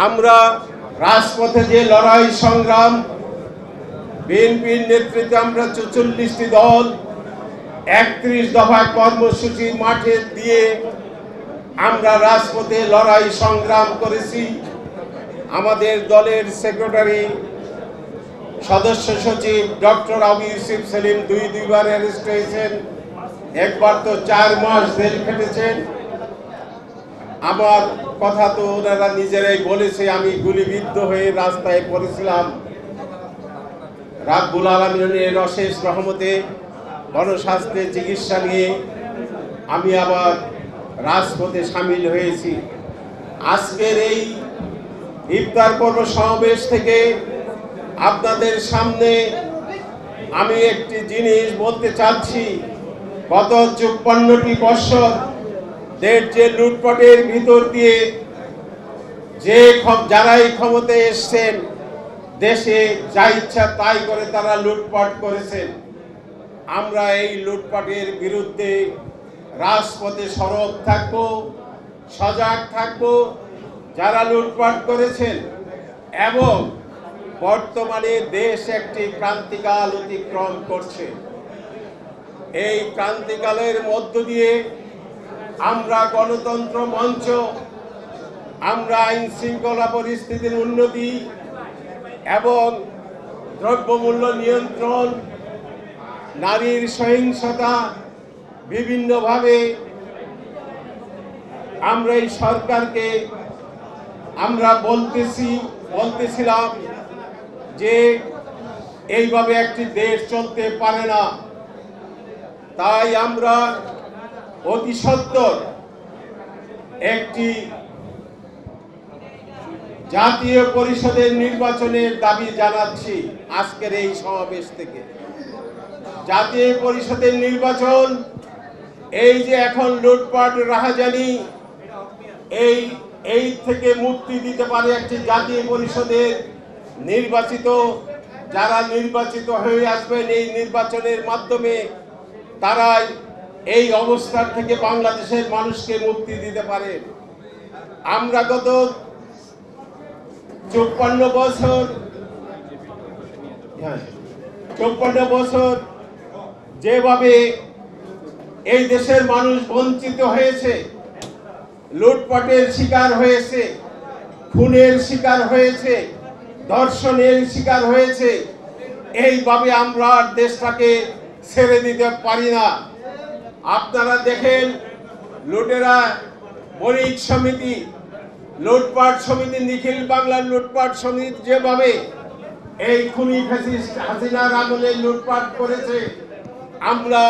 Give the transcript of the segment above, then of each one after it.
আমরা রাজপথে যে লড়াই সংগ্রাম, বিএনপির নেতৃত্বে আমরা ৪৪টি দল ৩১ দফা কর্মসূচি মাঠে দিয়ে আমরা রাজপথে লড়াই সংগ্রাম করেছি। আমাদের দলের সেক্রেটারি সদস্য সচিব ডক্টর আবু ইউসুফ সেলিম দুইবার অ্যারেস্ট হয়েছেন, একবার তো ৪ মাস জেল খেটেছেন। আমার কথা তো ওনারা নিজেরাই বলেছে, আমি গুলিবিদ্ধ হয়ে রাস্তায় পড়েছিলাম। রাব্বুল আলামিনের অশেষ রহমতে গণস্বাস্থ্যে চিকিৎসা নিয়ে আমি আবার রাজপথে সামিল হয়েছি। আজকের এই ইফতার পর্ব সমাবেশ থেকে আপনাদের সামনে আমি একটি জিনিস বলতে চাচ্ছি। গত ৫৪টি বছর দেশ যে লুটপাটের ভিতর দিয়ে যারাই ক্ষমতায় এসছেন, দেশে যা ইচ্ছা তাই করে তারা লুটপাট করেছেন। আমরা এই লুটপাটের বিরুদ্ধে রাজপথে সরব থাকবো, সজাগ থাকবো। যারা লুটপাট করেছেন এবং বর্তমানে দেশ একটি ক্রান্তিকাল অতিক্রম করছে, এই ক্রান্তিকালের মধ্য দিয়ে আমরা গণতন্ত্র মঞ্চ, আমরা আইন শৃঙ্খলা পরিস্থিতির উন্নতি এবং দ্রব্যমূল্য নিয়ন্ত্রণ, নারীর সহিংসতা, বিভিন্নভাবে আমরা এই সরকারকে আমরা বলতেছিলাম যে এইভাবে একটি দেশ চলতে পারে না। তাই আমরা অতি সত্বর একটি জাতীয় পরিষদের নির্বাচনের দাবি জানাচ্ছি। আজকের এই সমাবেশ থেকে জাতীয় পরিষদের নির্বাচন, এই যে এখন লুটপাট রাহাজানি, এই থেকে মুক্তি দিতে পারে একটি জাতীয় পরিষদের নির্বাচিত, যারা নির্বাচিত হয়ে আসবেন এই নির্বাচনের মাধ্যমে তারা এই অবস্থার থেকে বাংলাদেশের মানুষকে মুক্তি দিতে পারে। আমরা গত ৫৪ বছর যেভাবে এই দেশের মানুষ বঞ্চিত হয়েছে, লুটপাটের শিকার হয়েছে, খুনের শিকার হয়েছে, ধর্ষণের শিকার হয়েছে, এইভাবে আমরা দেশটাকে ছেড়ে দিতে পারি না। আপনারা দেখেন, লুটেরা বণিক সমিতি, লুটপাট সমিতি, নিখিল বাংলার লুটপাট সমিতি যেভাবে এই খুনি ফ্যাসিস্ট হাসিনার আমলে লুটপাট করেছে, আমরা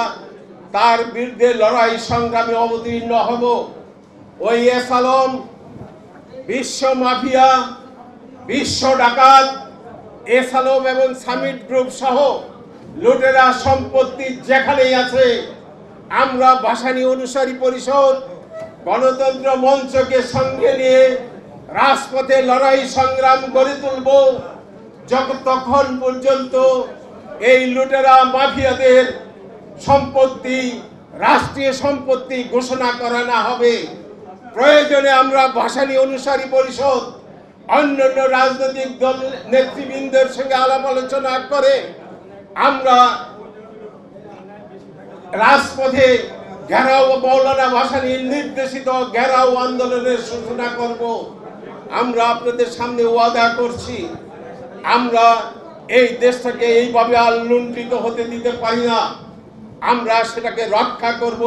তার বিরুদ্ধে লড়াই সংগ্রামে অবতীর্ণ হব। ওই এস আলম, বিশ্ব মাফিয়া, বিশ্ব ডাকাত এস আলম এবং সামিট গ্রুপ সহ লুটেরা সম্পত্তি যেখানেই আছে, আমরা ভাসানী অনুসারী পরিষদ গণতন্ত্র মঞ্চকে সঙ্গে নিয়ে রাজপথে লড়াই সংগ্রাম গড়ে তুলব যতক্ষণ পর্যন্ত এই লুটেরা মাফিয়াদের সম্পত্তি রাষ্ট্রীয় সম্পত্তি ঘোষণা করা না হবে। প্রয়োজনে আমরা ভাসানী অনুসারী পরিষদ অন্যান্য রাজনৈতিক দল নেতৃবৃন্দের সঙ্গে আলাপ আলোচনা করে আমরা রাজপথে ঘেরাও, মৌলানা ভাসানীর নির্দেশিত ঘেরাও আন্দোলনের সূচনা করব। আমরা আপনাদের সামনে ওয়াদা করছি, আমরা এই দেশটাকে এইভাবে আর লুণ্ঠিত হতে দিতে পারি না। আমরা সেটাকে রক্ষা করব,